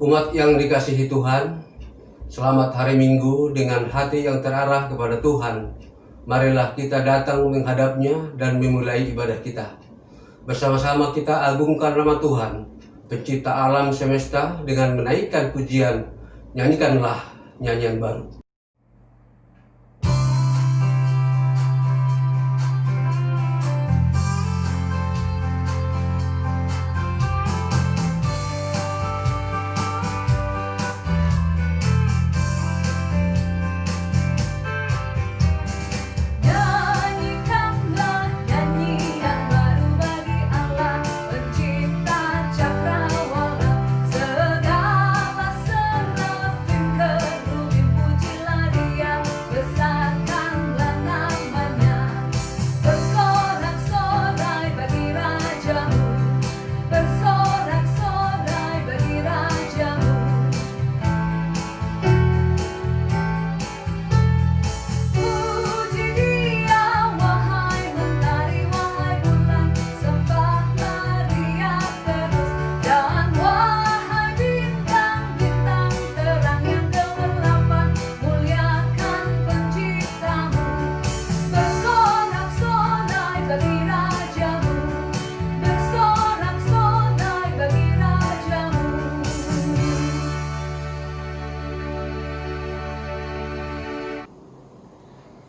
Umat yang dikasihi Tuhan, selamat hari Minggu dengan hati yang terarah kepada Tuhan. Marilah kita datang menghadapnya dan memulai ibadah kita. Bersama-sama kita agungkan nama Tuhan, pencipta alam semesta, dengan menaikkan pujian. Nyanyikanlah nyanyian baru.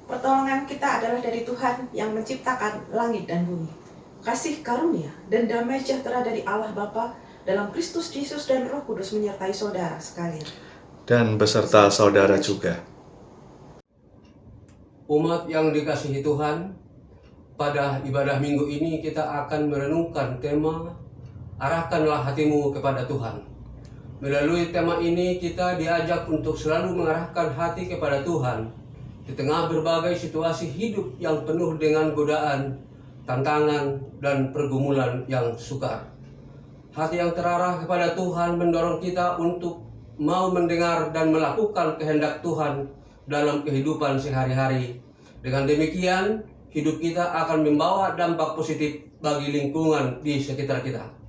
Pertolongan kita adalah dari Tuhan yang menciptakan langit dan bumi. Kasih karunia dan damai sejahtera dari Allah Bapa dalam Kristus Yesus dan Roh Kudus menyertai saudara sekalian. Dan beserta saudara juga. Umat yang dikasihi Tuhan, pada ibadah minggu ini kita akan merenungkan tema Arahkanlah hatimu kepada Tuhan. Melalui tema ini kita diajak untuk selalu mengarahkan hati kepada Tuhan di tengah berbagai situasi hidup yang penuh dengan godaan, tantangan, dan pergumulan yang sukar. Hati yang terarah kepada Tuhan mendorong kita untuk mau mendengar dan melakukan kehendak Tuhan dalam kehidupan sehari-hari. Dengan demikian, hidup kita akan membawa dampak positif bagi lingkungan di sekitar kita.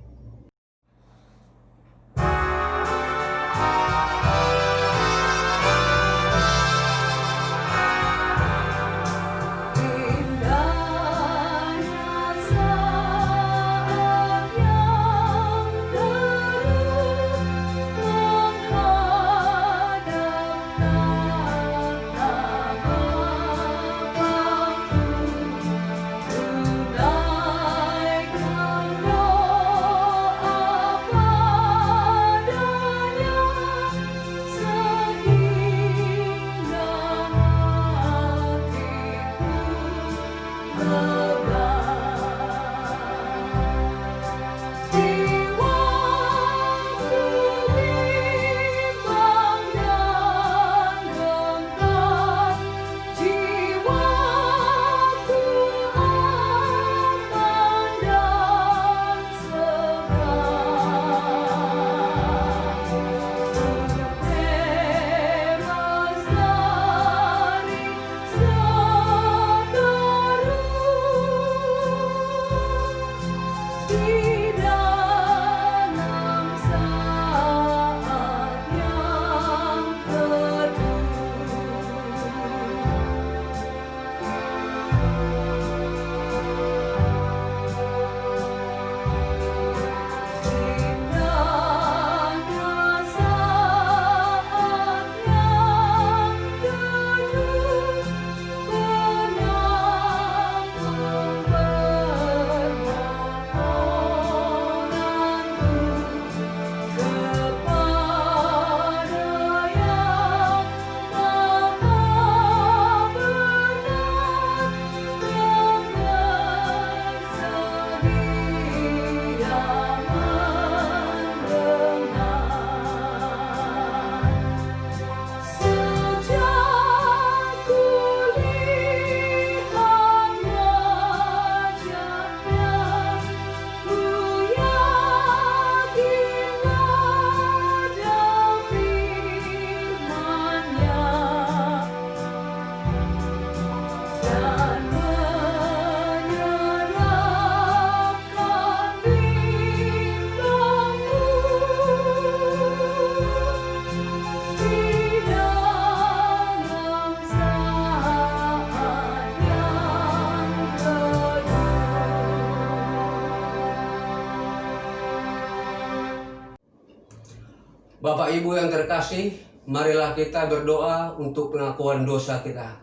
Bapak Ibu yang terkasih, marilah kita berdoa untuk pengakuan dosa kita.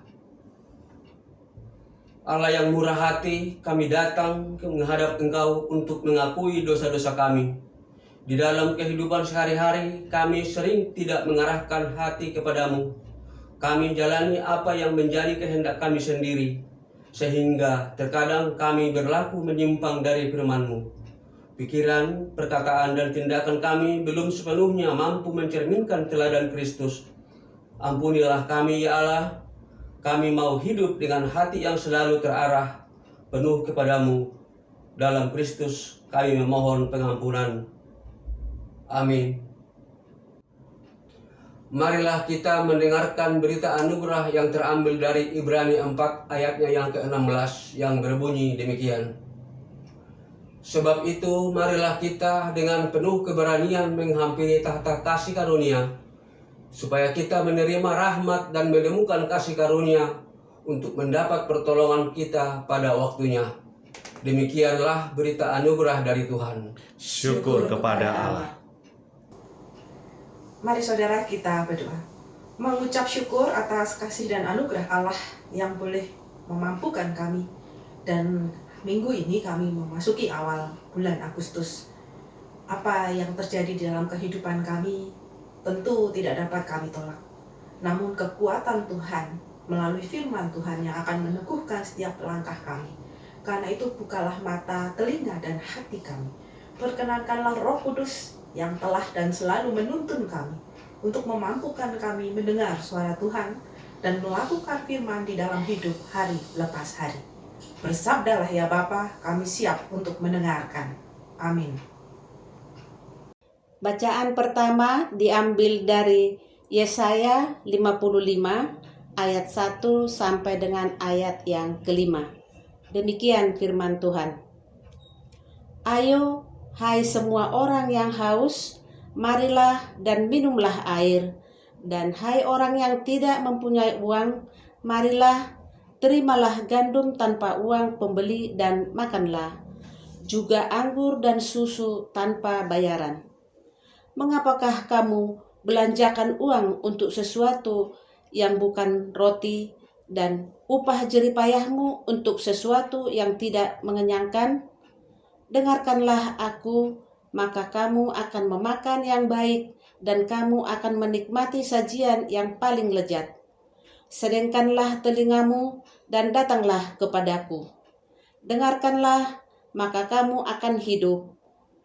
Allah yang murah hati, kami datang menghadap Engkau untuk mengakui dosa-dosa kami. Di dalam kehidupan sehari-hari, kami sering tidak mengarahkan hati kepadamu. Kami jalani apa yang menjadi kehendak kami sendiri, sehingga terkadang kami berlaku menyimpang dari firman-Mu. Pikiran, perkataan, dan tindakan kami belum sepenuhnya mampu mencerminkan teladan Kristus. Ampunilah kami, ya Allah. Kami mau hidup dengan hati yang selalu terarah, penuh kepadamu. Dalam Kristus kami memohon pengampunan. Amin. Marilah kita mendengarkan berita anugerah yang terambil dari Ibrani 4 ayatnya yang ke-16 yang berbunyi demikian. Sebab itu marilah kita dengan penuh keberanian menghampiri tahta kasih karunia, supaya kita menerima rahmat dan menemukan kasih karunia untuk mendapat pertolongan kita pada waktunya. Demikianlah berita anugerah dari Tuhan. Syukur kepada Allah. Mari saudara kita berdoa. Mengucap syukur atas kasih dan anugerah Allah yang boleh memampukan kami. Dan minggu ini kami memasuki awal bulan Agustus. Apa yang terjadi di dalam kehidupan kami tentu tidak dapat kami tolak. Namun kekuatan Tuhan melalui firman Tuhan yang akan meneguhkan setiap langkah kami. Karena itu bukalah mata, telinga, dan hati kami. Perkenankanlah Roh Kudus yang telah dan selalu menuntun kami untuk memampukan kami mendengar suara Tuhan dan melakukan firman di dalam hidup hari lepas hari. Bersabdalah ya Bapa, kami siap untuk mendengarkan. Amin. Bacaan pertama diambil dari Yesaya 55 ayat 1 sampai dengan ayat yang kelima. Demikian firman Tuhan. Ayo, hai semua orang yang haus, marilah dan minumlah air. Dan hai orang yang tidak mempunyai uang, marilah, terimalah gandum tanpa uang pembeli dan makanlah. Juga anggur dan susu tanpa bayaran. Mengapakah kamu belanjakan uang untuk sesuatu yang bukan roti dan upah jeripayahmu untuk sesuatu yang tidak mengenyangkan? Dengarkanlah aku, maka kamu akan memakan yang baik dan kamu akan menikmati sajian yang paling lezat. Sedengkanlah telingamu dan datanglah kepadaku. Dengarkanlah, maka kamu akan hidup.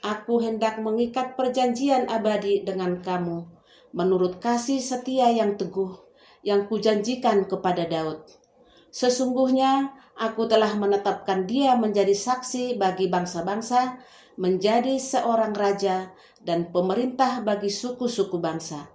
Aku hendak mengikat perjanjian abadi dengan kamu, menurut kasih setia yang teguh, yang kujanjikan kepada Daud. Sesungguhnya aku telah menetapkan dia menjadi saksi bagi bangsa-bangsa, menjadi seorang raja dan pemerintah bagi suku-suku bangsa.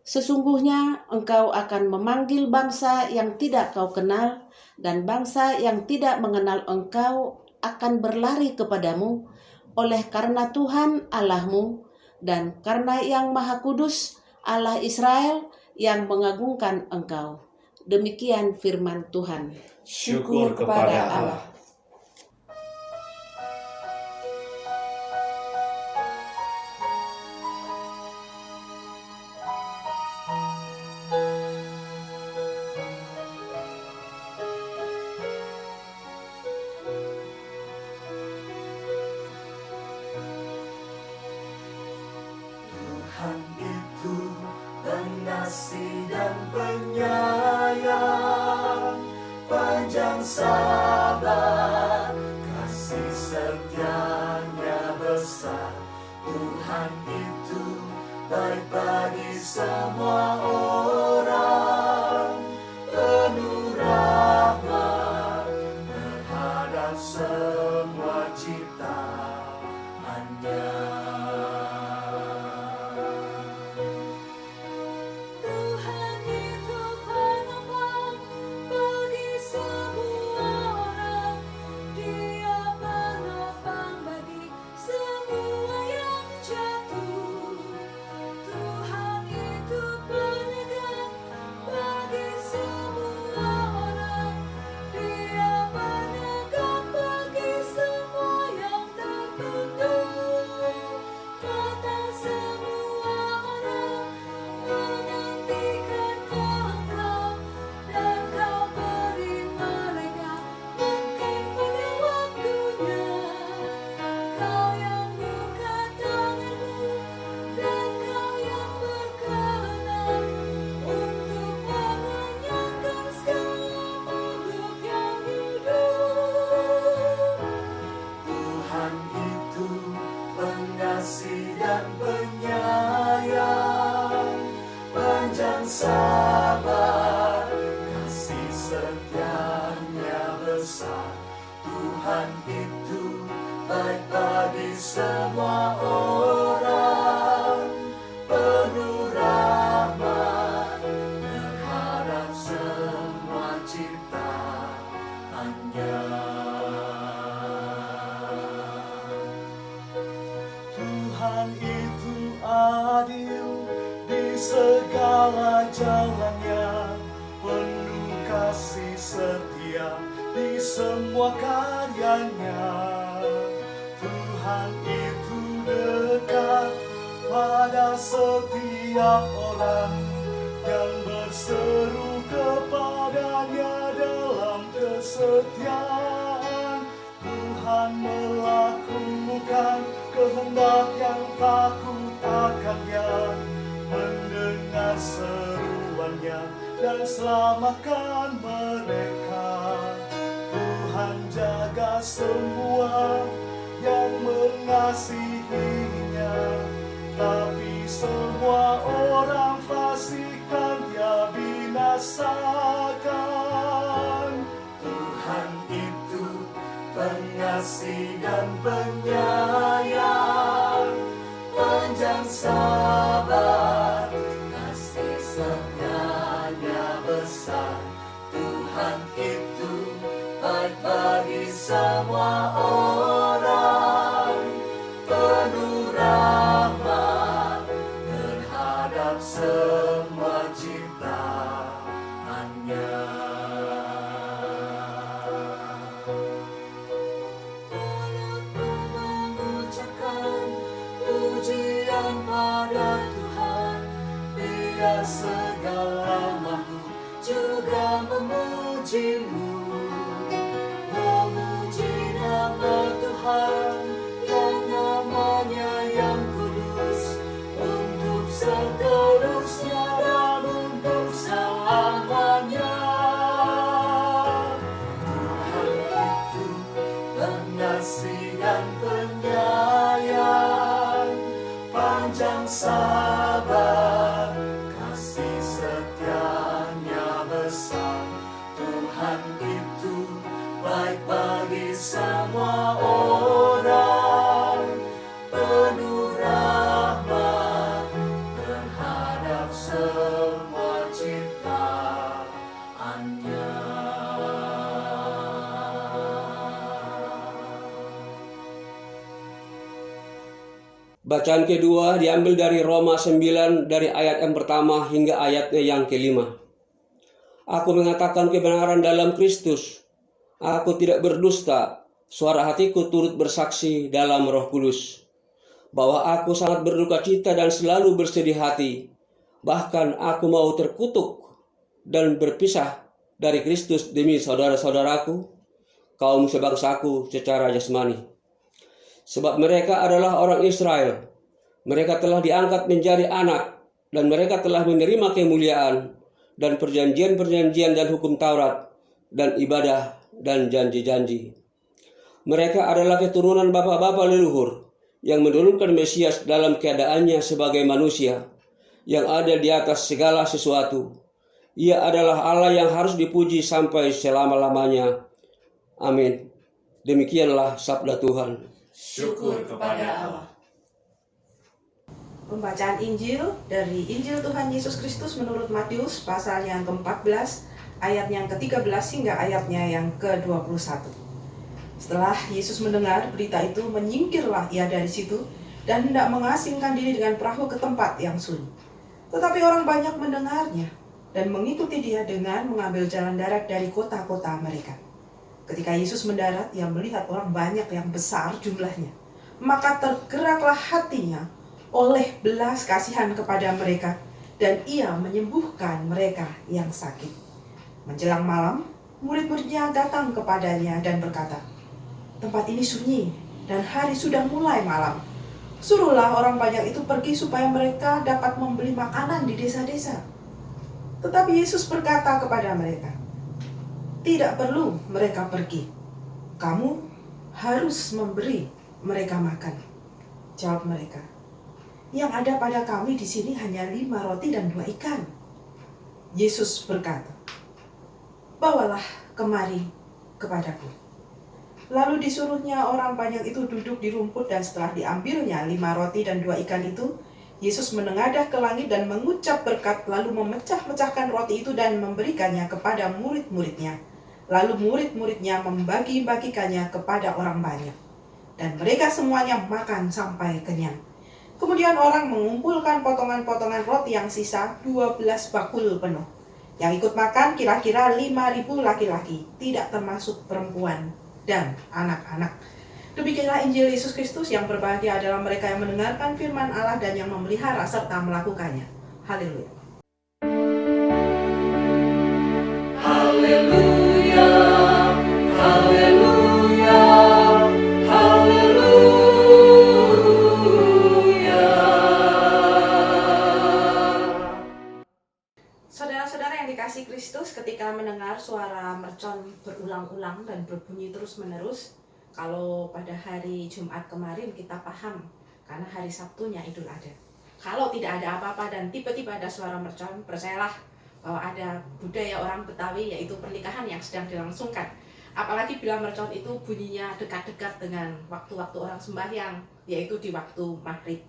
Sesungguhnya engkau akan memanggil bangsa yang tidak kau kenal, dan bangsa yang tidak mengenal engkau akan berlari kepadamu, oleh karena Tuhan Allahmu, dan karena Yang Maha Kudus, Allah Israel, yang mengagungkan engkau. Demikian firman Tuhan. Syukur kepada Allah. Tuhan itu pengasih dan penyayang, panjang sabar, kasih setianya besar. Tuhan itu baik bagi semua orang, penuh rahmat terhadap semua ciptaannya. Tuhan itu besar. Tuhan itu baik bagi semua orang, penuh rahmat terhadap semua ciptaannya. Tuhan itu adil di segala jalannya, penuh kasih setia di semua karyanya. Tuhan itu dekat pada setiap orang yang berseru kepadanya dalam kesetiaan. Tuhan melakukan kehendak yang takut akannya, mendengar seruannya dan selamatkan mereka. Tuhan jaga semua yang mengasihinya, tapi semua orang fasik kan Dia binasakan. Tuhan itu pengasih dan penyayang, panjang sabar, kasih setianya besar. Tuhan itu baik bagi semua orang, penuh rahmat terhadap semua ciptaannya. Mulutku mengucapkan pujian pada Tuhan, biar segala makhluk juga memuji-Mu. Memuji nama Tuhan yang namanya yang kudus, untuk seterusnya dan untuk selamanya. Tuhan itu pengasih dan penyayang, panjang sabar, kasih setianya besar. Tuhan itu baik bagi semua orang, penuh rahmat terhadap semua ciptaannya. Bacaan kedua diambil dari Roma 9 dari ayat yang pertama hingga ayatnya yang kelima. Aku mengatakan kebenaran dalam Kristus. Aku tidak berdusta. Suara hatiku turut bersaksi dalam Roh Kudus bahwa aku sangat berduka cita dan selalu bersedih hati. Bahkan aku mau terkutuk dan berpisah dari Kristus demi saudara-saudaraku, kaum sebangsaku secara jasmani. Sebab mereka adalah orang Israel. Mereka telah diangkat menjadi anak, dan mereka telah menerima kemuliaan dan perjanjian-perjanjian dan hukum Taurat dan ibadah dan janji-janji. Mereka adalah keturunan bapa-bapa leluhur yang mendahulukan Mesias dalam keadaannya sebagai manusia yang ada di atas segala sesuatu. Ia adalah Allah yang harus dipuji sampai selama-lamanya. Amin. Demikianlah sabda Tuhan. Syukur kepada Allah. Pembacaan Injil dari Injil Tuhan Yesus Kristus menurut Matius pasal yang ke-14 ayat yang ke-13 hingga ayatnya yang ke-21. Setelah Yesus mendengar berita itu, menyingkirlah ia dari situ dan hendak mengasingkan diri dengan perahu ke tempat yang sunyi. Tetapi orang banyak mendengarnya dan mengikuti dia dengan mengambil jalan darat dari kota-kota mereka. Ketika Yesus mendarat, ia melihat orang banyak yang besar jumlahnya. Maka tergeraklah hatinya oleh belas kasihan kepada mereka, dan ia menyembuhkan mereka yang sakit. Menjelang malam, murid-muridnya datang kepadanya dan berkata, "Tempat ini sunyi dan hari sudah mulai malam. Suruhlah orang banyak itu pergi supaya mereka dapat membeli makanan di desa-desa." Tetapi Yesus berkata kepada mereka, "Tidak perlu mereka pergi. Kamu harus memberi mereka makan." Jawab mereka, "Yang ada pada kami di sini hanya 5 roti dan 2 ikan." Yesus berkata, "Bawalah kemari kepadaku. Lalu disuruhnya orang banyak itu duduk di rumput, dan setelah diambilnya 5 roti dan 2 ikan itu, Yesus menengadah ke langit dan mengucap berkat, lalu memecah-mecahkan roti itu dan memberikannya kepada murid-muridnya. Lalu murid-muridnya membagi-bagikannya kepada orang banyak. Dan mereka semuanya makan sampai kenyang. Kemudian orang mengumpulkan potongan-potongan roti yang sisa 12 bakul penuh. Yang ikut makan kira-kira 5.000 laki-laki, tidak termasuk perempuan dan anak-anak. Demikianlah Injil Yesus Kristus. Yang berbahagia adalah mereka yang mendengarkan firman Allah dan yang memelihara serta melakukannya. Haleluya. Haleluya, haleluya, haleluya. Saudara-saudara yang dikasihi Kristus, ketika mendengar suara mercon berulang-ulang dan berbunyi terus-menerus, kalau pada hari Jumat kemarin kita paham, karena hari Sabtunya Idul Adha. Kalau tidak ada apa-apa dan tiba-tiba ada suara mercon, percayalah bahwa ada budaya orang Betawi, yaitu pernikahan yang sedang dilangsungkan. Apalagi bila mercon itu bunyinya dekat-dekat dengan waktu-waktu orang sembahyang, yaitu di waktu maghrib.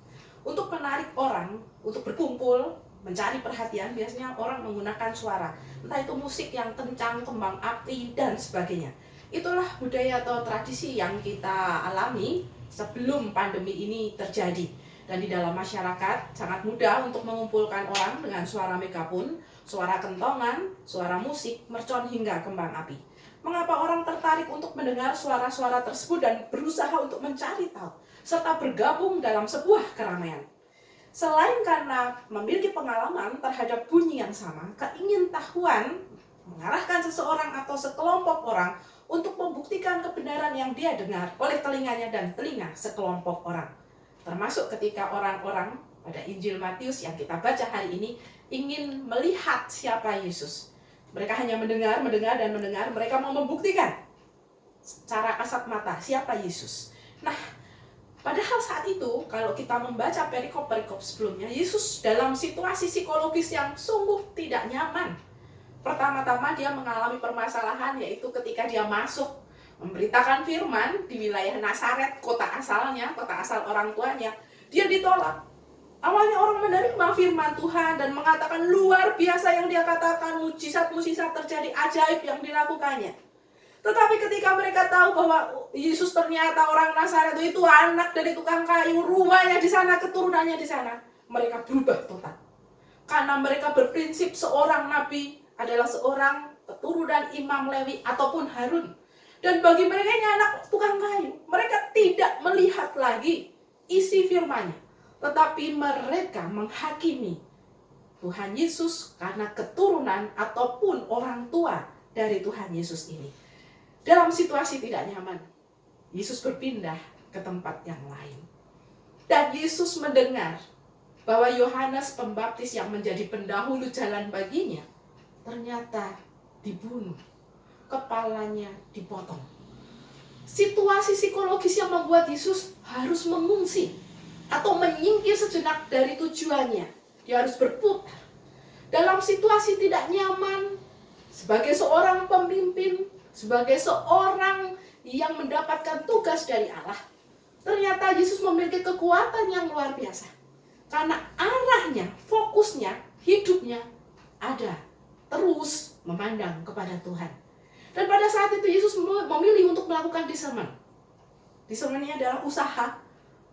Untuk menarik orang, untuk berkumpul, mencari perhatian, biasanya orang menggunakan suara. Entah itu musik yang kencang, kembang api, dan sebagainya. Itulah budaya atau tradisi yang kita alami sebelum pandemi ini terjadi. Dan di dalam masyarakat sangat mudah untuk mengumpulkan orang dengan suara megafon, suara kentongan, suara musik, mercon hingga kembang api. Mengapa orang tertarik untuk mendengar suara-suara tersebut dan berusaha untuk mencari tahu, serta bergabung dalam sebuah keramaian? Selain karena memiliki pengalaman terhadap bunyi yang sama, keingintahuan mengarahkan seseorang atau sekelompok orang untuk membuktikan kebenaran yang dia dengar oleh telinganya dan telinga sekelompok orang. Termasuk ketika orang-orang pada Injil Matius yang kita baca hari ini ingin melihat siapa Yesus. Mereka hanya mendengar, dan mendengar. Mereka mau membuktikan secara kasat mata siapa Yesus. Nah, padahal saat itu kalau kita membaca perikop-perikop sebelumnya, Yesus dalam situasi psikologis yang sungguh tidak nyaman. Pertama-tama dia mengalami permasalahan, yaitu ketika dia masuk memberitakan firman di wilayah Nazaret, kota asalnya, kota asal orang tuanya. Dia ditolak. Awalnya orang menerima firman Tuhan dan mengatakan luar biasa yang dia katakan, mujizat-mujizat terjadi, ajaib yang dilakukannya. Tetapi ketika mereka tahu bahwa Yesus ternyata orang Nazaret itu anak dari tukang kayu, rumahnya di sana, keturunannya di sana, mereka berubah total. Karena mereka berprinsip seorang nabi adalah seorang keturunan Imam Lewi ataupun Harun. Dan bagi mereka ini anak tukang kayu. Mereka tidak melihat lagi isi firman-Nya, tetapi mereka menghakimi Tuhan Yesus karena keturunan ataupun orang tua dari Tuhan Yesus ini. Dalam situasi tidak nyaman, Yesus berpindah ke tempat yang lain. Dan Yesus mendengar bahwa Yohanes Pembaptis yang menjadi pendahulu jalan baginya ternyata dibunuh, kepalanya dipotong. Situasi psikologis yang membuat Yesus harus mengungsi atau menyingkir sejenak dari tujuannya. Dia harus berputar dalam situasi tidak nyaman sebagai seorang pemimpin, sebagai seorang yang mendapatkan tugas dari Allah. Ternyata Yesus memiliki kekuatan yang luar biasa. Karena arahnya, fokusnya, hidupnya ada terus memandang kepada Tuhan. Dan pada saat itu Yesus memilih untuk melakukan discernment. Discernment ini adalah usaha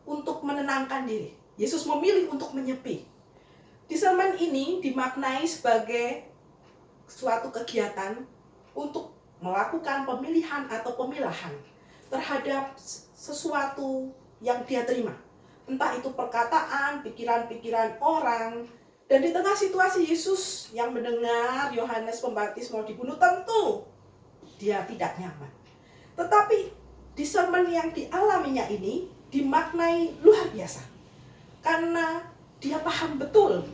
untuk menenangkan diri. Yesus memilih untuk menyepi. Discernment ini dimaknai sebagai suatu kegiatan untuk melakukan pemilihan atau pemilahan terhadap sesuatu yang dia terima. Entah itu perkataan, pikiran-pikiran orang. Dan di tengah situasi Yesus yang mendengar Yohanes Pembaptis mau dibunuh, tentu dia tidak nyaman. Tetapi discernment yang dialaminya ini dimaknai luar biasa. Karena dia paham betul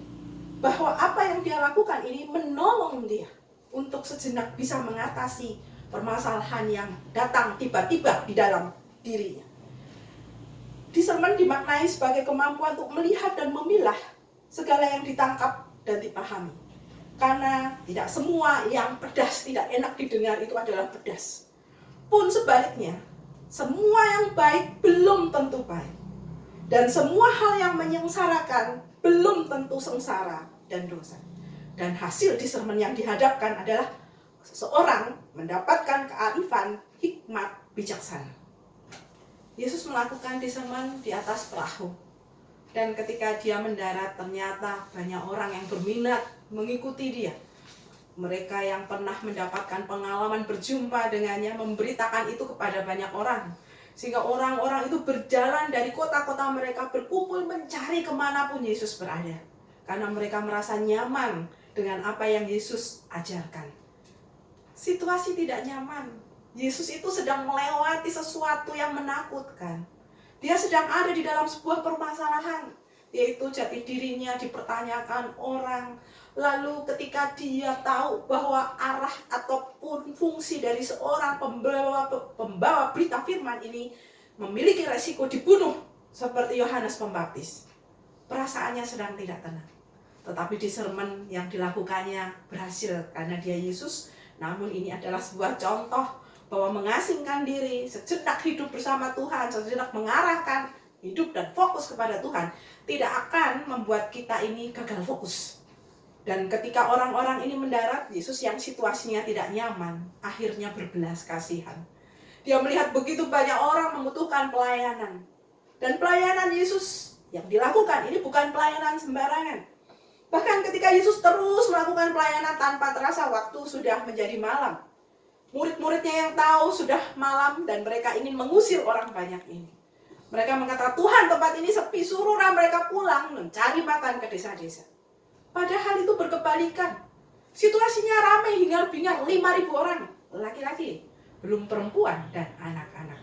bahwa apa yang dia lakukan ini menolong dia untuk sejenak bisa mengatasi permasalahan yang datang tiba-tiba di dalam dirinya. Discernment dimaknai sebagai kemampuan untuk melihat dan memilah segala yang ditangkap dan dipahami. Karena tidak semua yang pedas, tidak enak didengar itu adalah pedas. Pun sebaliknya, semua yang baik belum tentu baik. Dan semua hal yang menyengsarakan belum tentu sengsara dan dosa. Dan hasil di sermon yang dihadapkan adalah seseorang mendapatkan kearifan, hikmat, bijaksana. Yesus melakukan di sermon di atas perahu. Dan ketika dia mendarat, ternyata banyak orang yang berminat mengikuti dia. Mereka yang pernah mendapatkan pengalaman berjumpa dengannya memberitakan itu kepada banyak orang. Sehingga orang-orang itu berjalan dari kota-kota mereka berkumpul mencari kemanapun Yesus berada. Karena mereka merasa nyaman dengan apa yang Yesus ajarkan. Situasi tidak nyaman. Yesus itu sedang melewati sesuatu yang menakutkan. Dia sedang ada di dalam sebuah permasalahan, yaitu jati dirinya dipertanyakan orang. Lalu ketika dia tahu bahwa arah ataupun fungsi dari seorang pembawa berita firman ini memiliki resiko dibunuh seperti Yohanes Pembaptis, perasaannya sedang tidak tenang. Tetapi di sermon yang dilakukannya berhasil karena dia Yesus. Namun ini adalah sebuah contoh bahwa mengasingkan diri, sejenak hidup bersama Tuhan, sejenak mengarahkan hidup dan fokus kepada Tuhan, tidak akan membuat kita ini gagal fokus. Dan ketika orang-orang ini mendarat, Yesus yang situasinya tidak nyaman, akhirnya berbelas kasihan. Dia melihat begitu banyak orang membutuhkan pelayanan. Dan pelayanan Yesus yang dilakukan ini bukan pelayanan sembarangan. Bahkan ketika Yesus terus melakukan pelayanan tanpa terasa waktu sudah menjadi malam. Murid-muridnya yang tahu sudah malam dan mereka ingin mengusir orang banyak ini. Mereka mengatakan, Tuhan, tempat ini sepi, suruhlah mereka pulang mencari makan ke desa-desa. Padahal itu berkebalikan. Situasinya ramai hingar-bingar, 5.000 orang, laki-laki, belum perempuan dan anak-anak.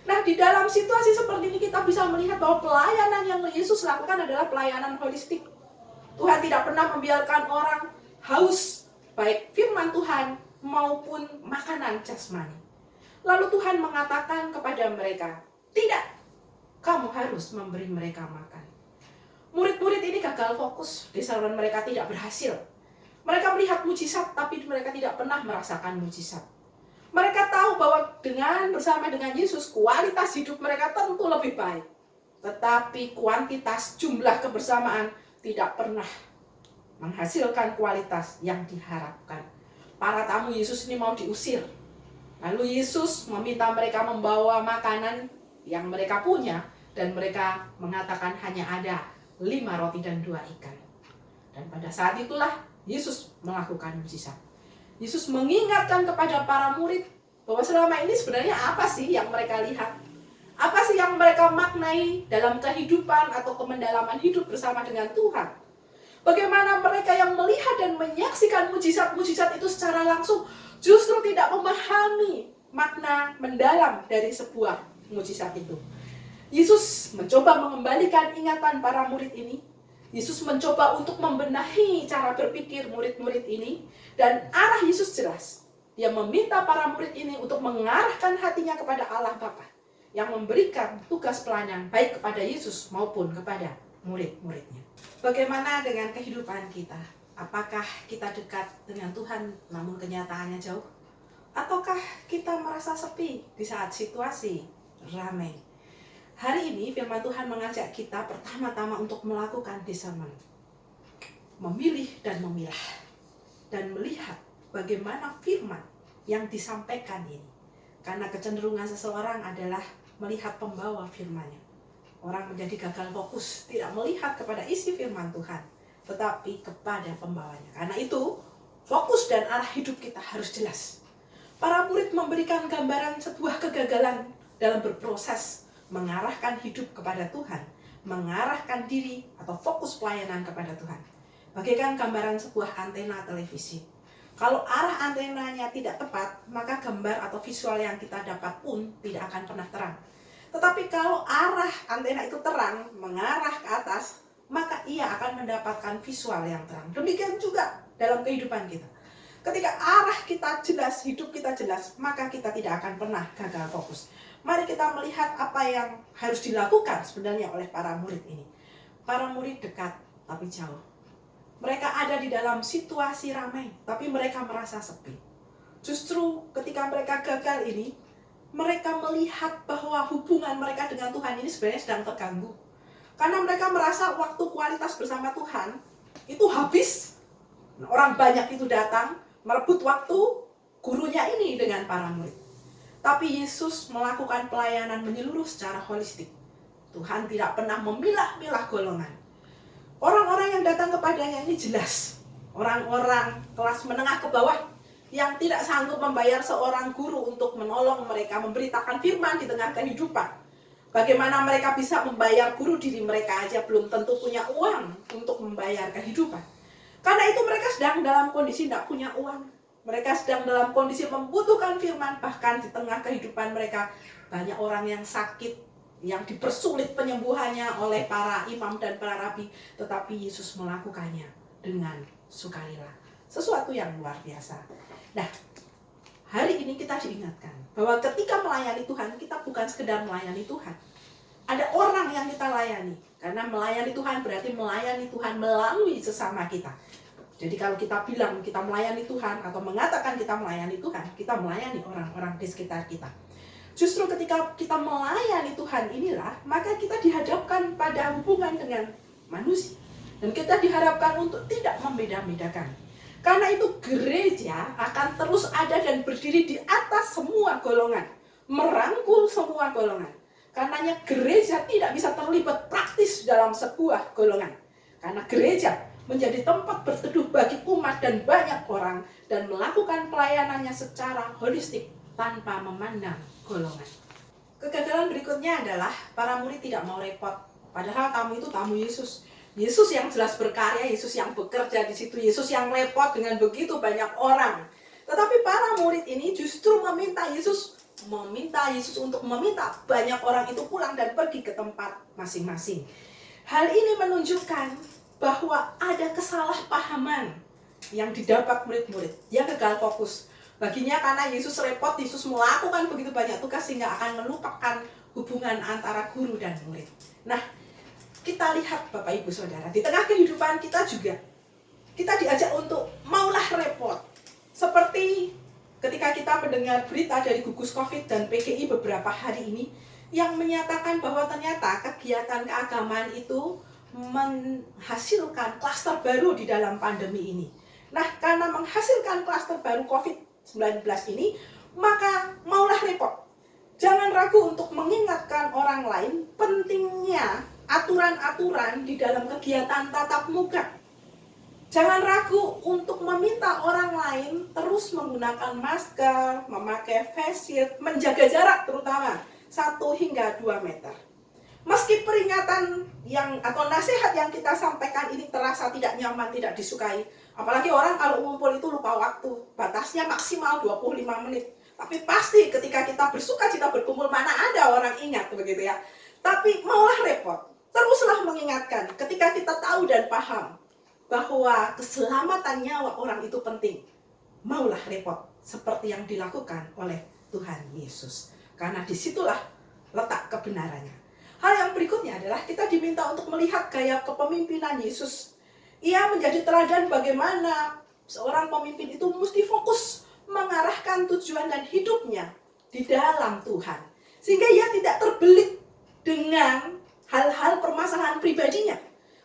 Nah, di dalam situasi seperti ini kita bisa melihat bahwa pelayanan yang Yesus lakukan adalah pelayanan holistik. Tuhan tidak pernah membiarkan orang haus, baik firman Tuhan maupun makanan jasmani. Lalu Tuhan mengatakan kepada mereka, tidak, kamu harus memberi mereka makan. Murid-murid ini gagal fokus, di sermon mereka tidak berhasil. Mereka melihat mujizat, tapi mereka tidak pernah merasakan mujizat. Mereka tahu bahwa bersama dengan Yesus, kualitas hidup mereka tentu lebih baik. Tetapi kuantitas jumlah kebersamaan tidak pernah menghasilkan kualitas yang diharapkan. Para tamu Yesus ini mau diusir. Lalu Yesus meminta mereka membawa makanan yang mereka punya. Dan mereka mengatakan hanya ada 5 roti dan 2 ikan. Dan pada saat itulah Yesus melakukan mujizat. Yesus mengingatkan kepada para murid bahwa selama ini sebenarnya apa sih yang mereka lihat? Apa sih yang mereka maknai dalam kehidupan atau kemendalaman hidup bersama dengan Tuhan? Bagaimana mereka yang melihat dan menyaksikan mujizat-mujizat itu secara langsung justru tidak memahami makna mendalam dari sebuah mujizat itu. Yesus mencoba mengembalikan ingatan para murid ini. Yesus mencoba untuk membenahi cara berpikir murid-murid ini. Dan arah Yesus jelas. Dia meminta para murid ini untuk mengarahkan hatinya kepada Allah Bapa yang memberikan tugas pelayanan baik kepada Yesus maupun kepada murid-muridnya. Bagaimana dengan kehidupan kita? Apakah kita dekat dengan Tuhan namun kenyataannya jauh? Ataukah kita merasa sepi di saat situasi ramai? Hari ini firman Tuhan mengajak kita pertama-tama untuk melakukan discernment. Memilih dan memilah. Dan melihat bagaimana firman yang disampaikan ini. Karena kecenderungan seseorang adalah melihat pembawa firman-Nya. Orang menjadi gagal fokus, tidak melihat kepada isi firman Tuhan, tetapi kepada pembawanya. Karena itu, fokus dan arah hidup kita harus jelas. Para murid memberikan gambaran sebuah kegagalan dalam berproses mengarahkan hidup kepada Tuhan, mengarahkan diri atau fokus pelayanan kepada Tuhan. Bagaikan gambaran sebuah antena televisi. Kalau arah antenanya tidak tepat, maka gambar atau visual yang kita dapat pun tidak akan pernah terang. Tetapi kalau arah antena itu terang, mengarah ke atas, maka ia akan mendapatkan visual yang terang. Demikian juga dalam kehidupan kita. Ketika arah kita jelas, hidup kita jelas, maka kita tidak akan pernah gagal fokus. Mari kita melihat apa yang harus dilakukan sebenarnya oleh para murid ini. Para murid dekat, tapi jauh. Mereka ada di dalam situasi ramai, tapi mereka merasa sepi. Justru ketika mereka gagal ini, mereka melihat bahwa hubungan mereka dengan Tuhan ini sebenarnya sedang terganggu. Karena mereka merasa waktu kualitas bersama Tuhan itu habis. Orang banyak itu datang, merebut waktu gurunya ini dengan para murid. Tapi Yesus melakukan pelayanan menyeluruh secara holistik. Tuhan tidak pernah memilah-milah golongan. Orang-orang yang datang kepadanya ini jelas. Orang-orang kelas menengah ke bawah yang tidak sanggup membayar seorang guru untuk menolong mereka memberitakan firman di tengah kehidupan. Bagaimana mereka bisa membayar guru diri mereka aja belum tentu punya uang untuk membayar kehidupan. Karena itu mereka sedang dalam kondisi tidak punya uang. Mereka sedang dalam kondisi membutuhkan firman. Bahkan di tengah kehidupan mereka banyak orang yang sakit, yang dipersulit penyembuhannya oleh para imam dan para rabi. Tetapi Yesus melakukannya dengan sukarela. Sesuatu yang luar biasa. Nah, hari ini kita diingatkan bahwa ketika melayani Tuhan, kita bukan sekedar melayani Tuhan. Ada orang yang kita layani. Karena melayani Tuhan berarti melayani Tuhan melalui sesama kita. Jadi kalau kita bilang kita melayani Tuhan atau mengatakan kita melayani Tuhan, kita melayani orang-orang di sekitar kita. Justru ketika kita melayani Tuhan inilah, maka kita dihadapkan pada hubungan dengan manusia. Dan kita diharapkan untuk tidak membeda-bedakan. Karena itu gereja akan terus ada dan berdiri di atas semua golongan. Merangkul semua golongan. Karenanya gereja tidak bisa terlibat praktis dalam sebuah golongan. Karena gereja menjadi tempat berteduh bagi umat dan banyak orang. Dan melakukan pelayanannya secara holistik tanpa memandang golongan. Kegagalan berikutnya adalah para murid tidak mau repot. Padahal tamu itu tamu Yesus. Yesus yang jelas berkarya, Yesus yang bekerja di situ, Yesus yang repot dengan begitu banyak orang. Tetapi para murid ini justru meminta Yesus untuk meminta banyak orang itu pulang dan pergi ke tempat masing-masing. Hal ini menunjukkan bahwa ada kesalahpahaman yang didapat murid-murid. Dia gagal fokus. Baginya karena Yesus repot, Yesus melakukan begitu banyak tugas sehingga akan melupakan hubungan antara guru dan murid. Nah, kita lihat Bapak Ibu Saudara, di tengah kehidupan kita juga, kita diajak untuk maulah repot. Seperti ketika kita mendengar berita dari gugus COVID dan PGI beberapa hari ini, yang menyatakan bahwa ternyata kegiatan keagamaan itu menghasilkan klaster baru di dalam pandemi ini. Nah, karena menghasilkan klaster baru COVID-19 ini, maka maulah repot. Jangan ragu untuk mengingatkan orang lain pentingnya aturan-aturan di dalam kegiatan tatap muka. Jangan ragu untuk meminta orang lain terus menggunakan masker, memakai face shield, menjaga jarak terutama 1 hingga 2 meter. Meski peringatan atau nasihat yang kita sampaikan ini terasa tidak nyaman, tidak disukai. Apalagi orang kalau ngumpul itu lupa waktu, batasnya maksimal 25 menit. Tapi pasti ketika kita bersuka cita berkumpul, mana ada orang ingat begitu ya. Tapi maulah repot. Teruslah mengingatkan ketika kita tahu dan paham bahwa keselamatan nyawa orang itu penting. Maulah repot seperti yang dilakukan oleh Tuhan Yesus. Karena disitulah letak kebenarannya. Hal yang berikutnya adalah kita diminta untuk melihat gaya kepemimpinan Yesus. Ia menjadi teladan bagaimana seorang pemimpin itu mesti fokus mengarahkan tujuan dan hidupnya di dalam Tuhan. Sehingga ia tidak terbelit dengan hal-hal permasalahan pribadinya.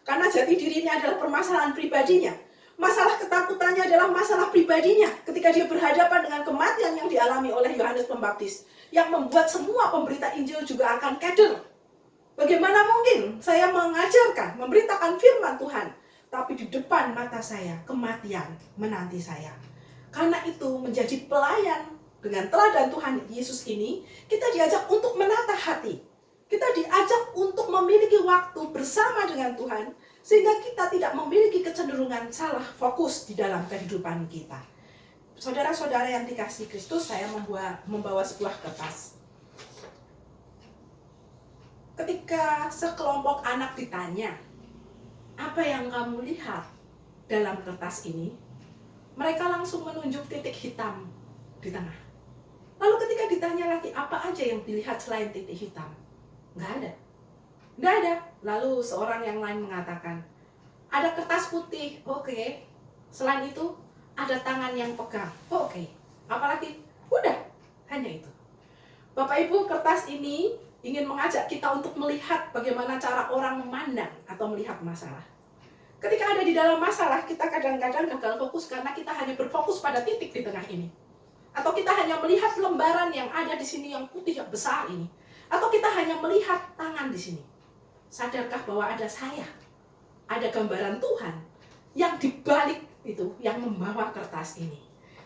Karena jati dirinya adalah permasalahan pribadinya. Masalah ketakutannya adalah masalah pribadinya. Ketika dia berhadapan dengan kematian yang dialami oleh Yohanes Pembaptis. Yang membuat semua pemberita Injil juga akan keder. Bagaimana mungkin saya mengajarkan, memberitakan firman Tuhan. Tapi di depan mata saya, kematian menanti saya. Karena itu menjadi pelayan dengan teladan Tuhan Yesus ini. Kita diajak untuk menata hati. Kita diajak untuk memiliki waktu bersama dengan Tuhan, sehingga kita tidak memiliki kecenderungan salah fokus di dalam kehidupan kita. Saudara-saudara yang dikasihi Kristus, saya membawa sebuah kertas. Ketika sekelompok anak ditanya, apa yang kamu lihat dalam kertas ini? Mereka langsung menunjuk titik hitam di tengah. Lalu ketika ditanya lagi, apa aja yang dilihat selain titik hitam? Nggak ada. Nggak ada. Lalu seorang yang lain mengatakan, ada kertas putih, oke. Selain itu, ada tangan yang pegang, oke. Apalagi? Udah, hanya itu. Bapak Ibu, kertas ini ingin mengajak kita untuk melihat bagaimana cara orang memandang atau melihat masalah. Ketika ada di dalam masalah, kita kadang-kadang gagal fokus karena kita hanya berfokus pada titik di tengah ini. Atau kita hanya melihat lembaran yang ada di sini yang putih yang besar ini. Atau kita hanya melihat tangan di sini. Sadarkah bahwa ada saya? Ada gambaran Tuhan yang dibalik itu, yang membawa kertas ini.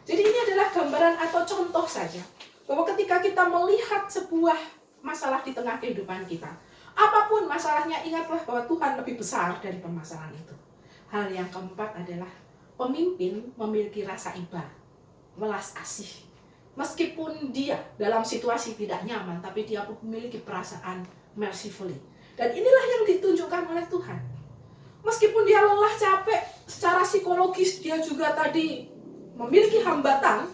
Jadi ini adalah gambaran atau contoh saja bahwa ketika kita melihat sebuah masalah di tengah kehidupan kita, apapun masalahnya, ingatlah bahwa Tuhan lebih besar dari permasalahan itu. Hal yang keempat adalah pemimpin memiliki rasa iba, welas asih. Meskipun dia dalam situasi tidak nyaman, tapi dia memiliki perasaan mercifully. Dan inilah yang ditunjukkan oleh Tuhan. Meskipun dia lelah, capek, secara psikologis dia juga tadi memiliki hambatan,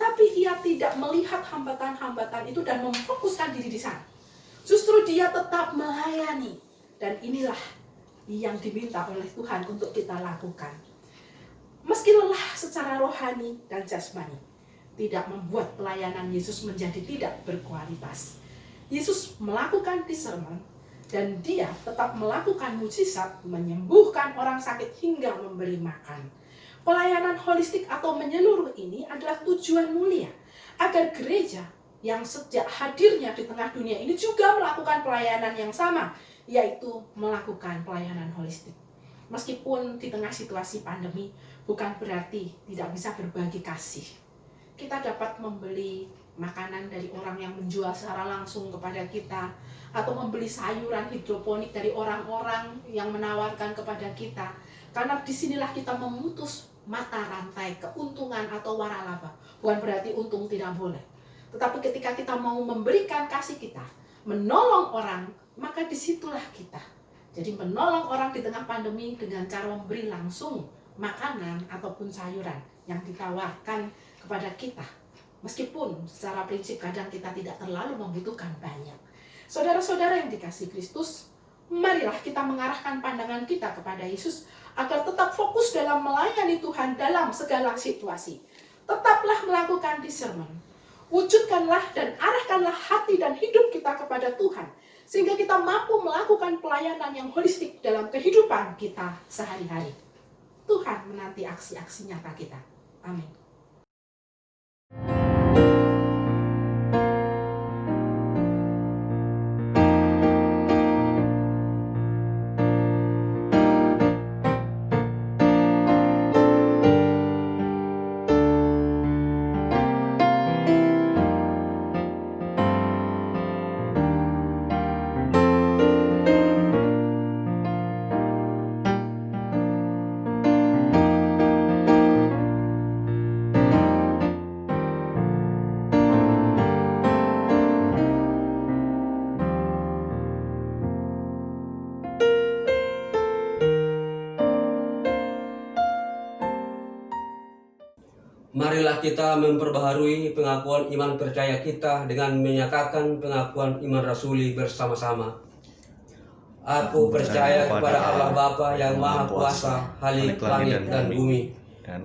tapi ia tidak melihat hambatan-hambatan itu dan memfokuskan diri di sana. Justru dia tetap melayani. Dan inilah yang diminta oleh Tuhan untuk kita lakukan. Meski lelah secara rohani dan jasmani, tidak membuat pelayanan Yesus menjadi tidak berkualitas. Yesus melakukan discernment dan dia tetap melakukan mukjizat, menyembuhkan orang sakit hingga memberi makan. Pelayanan holistik atau menyeluruh ini adalah tujuan mulia agar gereja yang sejak hadirnya di tengah dunia ini juga melakukan pelayanan yang sama, yaitu melakukan pelayanan holistik. Meskipun di tengah situasi pandemi, bukan berarti tidak bisa berbagi kasih. Kita dapat membeli makanan dari orang yang menjual secara langsung kepada kita, atau membeli sayuran hidroponik dari orang-orang yang menawarkan kepada kita. Karena disinilah kita memutus mata rantai keuntungan atau waralaba. Bukan berarti untung tidak boleh. Tetapi ketika kita mau memberikan kasih kita, menolong orang, maka disitulah kita. Jadi menolong orang di tengah pandemi dengan cara memberi langsung makanan ataupun sayuran yang ditawarkan kepada kita. Meskipun secara prinsip kadang kita tidak terlalu membutuhkan banyak. Saudara-saudara yang dikasihi Kristus, marilah kita mengarahkan pandangan kita kepada Yesus agar tetap fokus dalam melayani Tuhan dalam segala situasi. Tetaplah melakukan discernment. Wujudkanlah dan arahkanlah hati dan hidup kita kepada Tuhan, sehingga kita mampu melakukan pelayanan yang holistik dalam kehidupan kita sehari-hari. Tuhan menanti aksi-aksi nyata kita. Amin. Marilah kita memperbaharui pengakuan iman percaya kita dengan menyatakan pengakuan iman rasuli bersama-sama. Aku percaya kepada Allah Bapa yang Maha Kuasa, Halik langit dan bumi,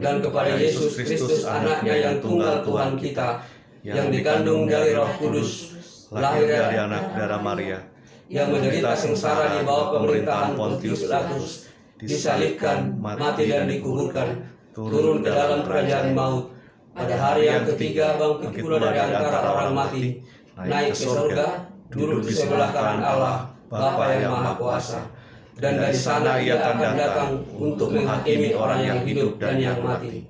dan kepada Yesus Kristus anaknya yang tunggal Tuhan kita, yang dikandung dari Roh Kudus, lahir dari anak darah Maria, yang menderita sengsara di bawah pemerintahan Pontius Pilatus, disalibkan, mati dan dikuburkan, turun ke dalam kerajaan maut, pada hari yang ketiga bangkit pula dari antara orang mati, naik ke surga, duduk di sebelah kanan Allah, Bapa yang Maha Kuasa, dan dari sana ia akan datang untuk menghakimi orang yang hidup dan yang mati.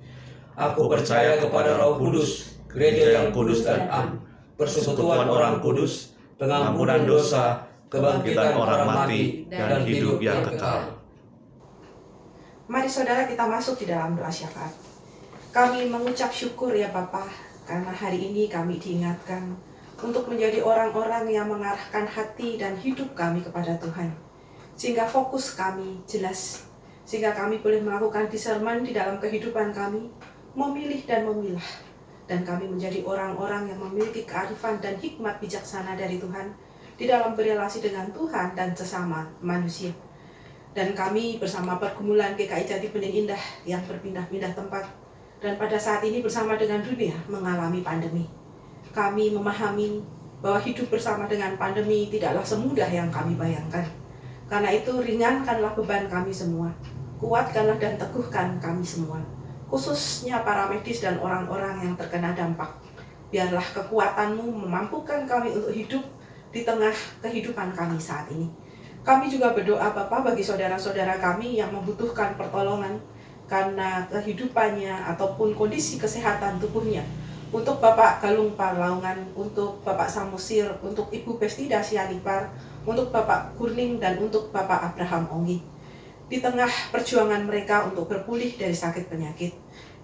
Aku percaya kepada Roh Kudus, gereja yang kudus dan am, persekutuan orang kudus, pengampunan dosa, kebangkitan orang mati, dan hidup yang kekal. Mari saudara kita masuk di dalam doa syafaat. Kami mengucap syukur ya Bapa, karena hari ini kami diingatkan untuk menjadi orang-orang yang mengarahkan hati dan hidup kami kepada Tuhan. Sehingga fokus kami jelas, sehingga kami boleh melakukan discernment di dalam kehidupan kami, memilih dan memilah. Dan kami menjadi orang-orang yang memiliki kearifan dan hikmat bijaksana dari Tuhan di dalam berelasi dengan Tuhan dan sesama manusia. Dan kami bersama pergumulan GKI Jati Bening Indah yang berpindah-pindah tempat, dan pada saat ini bersama dengan dunia mengalami pandemi. Kami memahami bahwa hidup bersama dengan pandemi tidaklah semudah yang kami bayangkan. Karena itu ringankanlah beban kami semua, kuatkanlah dan teguhkan kami semua, khususnya para medis dan orang-orang yang terkena dampak. Biarlah kekuatan-Mu memampukan kami untuk hidup di tengah kehidupan kami saat ini. Kami juga berdoa Bapa bagi saudara-saudara kami yang membutuhkan pertolongan karena kehidupannya ataupun kondisi kesehatan tubuhnya. Untuk Bapak Galung Parlaungan, untuk Bapak Samusir, untuk Ibu Bestida Sianipar, untuk Bapak Kurning, dan untuk Bapak Abraham Onggi. Di tengah perjuangan mereka untuk berpulih dari sakit penyakit,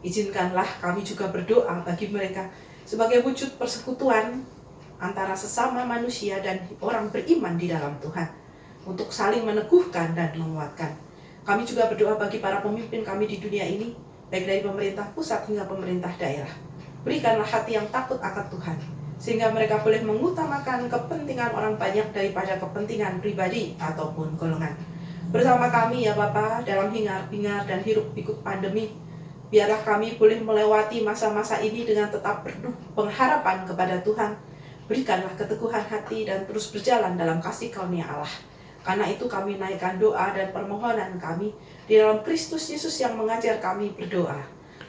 izinkanlah kami juga berdoa bagi mereka sebagai wujud persekutuan antara sesama manusia dan orang beriman di dalam Tuhan, untuk saling meneguhkan dan menguatkan. Kami juga berdoa bagi para pemimpin kami di dunia ini, baik dari pemerintah pusat hingga pemerintah daerah. Berikanlah hati yang takut akan Tuhan, sehingga mereka boleh mengutamakan kepentingan orang banyak daripada kepentingan pribadi ataupun golongan. Bersama kami ya Bapa, dalam hingar-bingar dan hiruk-pikuk pandemi, biarlah kami boleh melewati masa-masa ini dengan tetap penuh pengharapan kepada Tuhan. Berikanlah keteguhan hati dan terus berjalan dalam kasih karunia Allah. Karena itu kami naikkan doa dan permohonan kami di dalam Kristus Yesus yang mengajar kami berdoa.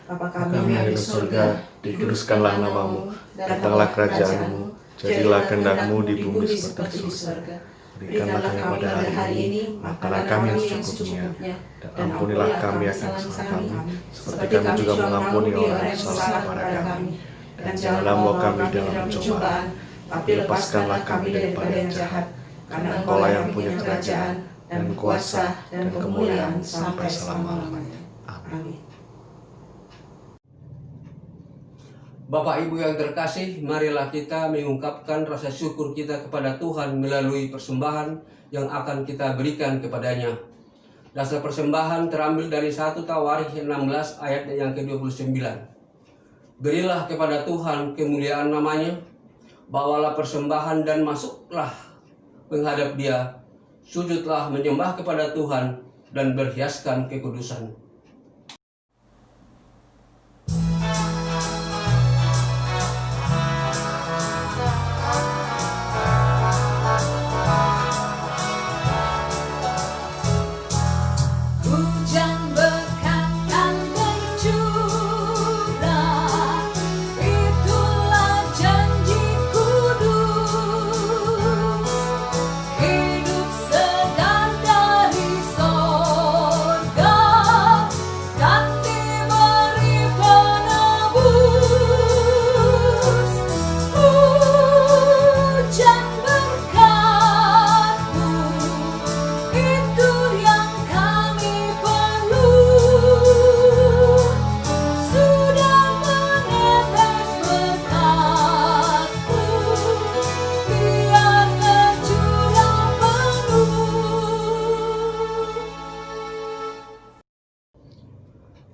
Bapa kami yang di surga, dikuduskanlah namamu, datanglah kerajaan-Mu, jadilah kehendak-Mu di bumi seperti di surga. Berikanlah kami pada hari ini makanan kami yang secukupnya, dan ampunilah kami akan kesalahan kami, seperti kami juga mengampuni orang yang salah kepada kami. Dan janganlah membawa kami dalam pencobaan, tapi lepaskanlah kami daripada yang jahat, karena Engkau-lah yang punya kerajaan, dan kuasa, dan kemuliaan sampai selama-lamanya. Amin. Bapak Ibu yang terkasih, marilah kita mengungkapkan rasa syukur kita kepada Tuhan melalui persembahan yang akan kita berikan kepadanya. Dasar persembahan terambil dari 1 Tawarikh 16 ayat yang ke-29. Berilah kepada Tuhan kemuliaan namanya, bawalah persembahan dan masuklah menghadap Dia, sujudlah menyembah kepada Tuhan dan berhiaskan kekudusan.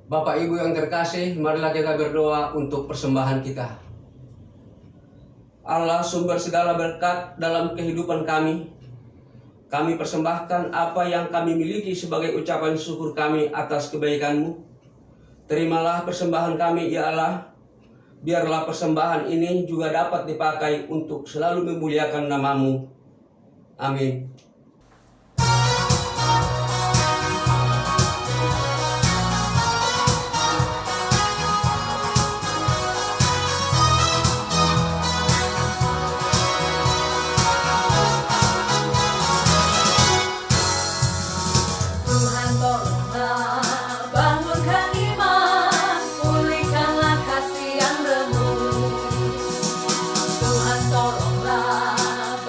Bapak Ibu yang terkasih, marilah kita berdoa untuk persembahan kita. Allah, sumber segala berkat dalam kehidupan kami persembahkan apa yang kami miliki sebagai ucapan syukur kami atas kebaikan-Mu. Terimalah persembahan kami, ya Allah. Biarlah persembahan ini juga dapat dipakai untuk selalu memuliakan nama-Mu. Amin. Tolonglah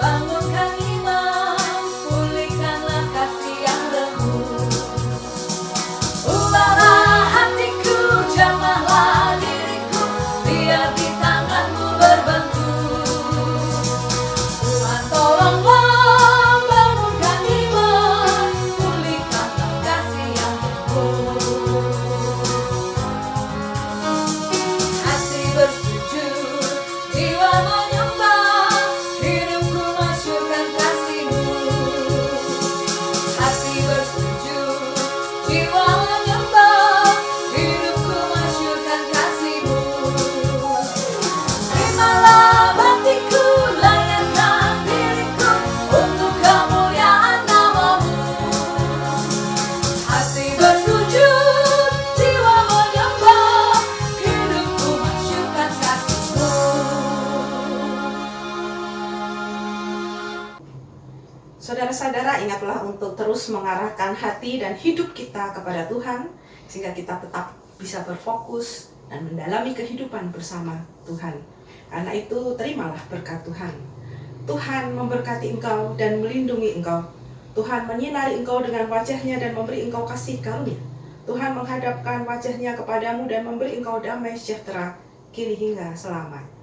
bangunkan iman, Saudara-saudara, ingatlah untuk terus mengarahkan hati dan hidup kita kepada Tuhan, sehingga kita tetap bisa berfokus dan mendalami kehidupan bersama Tuhan. Karena itu, terimalah berkat Tuhan. Tuhan memberkati engkau dan melindungi engkau. Tuhan menyinari engkau dengan wajah-Nya dan memberi engkau kasih karunia. Tuhan menghadapkan wajah-Nya kepadamu dan memberi engkau damai sejahtera kini hingga selamanya.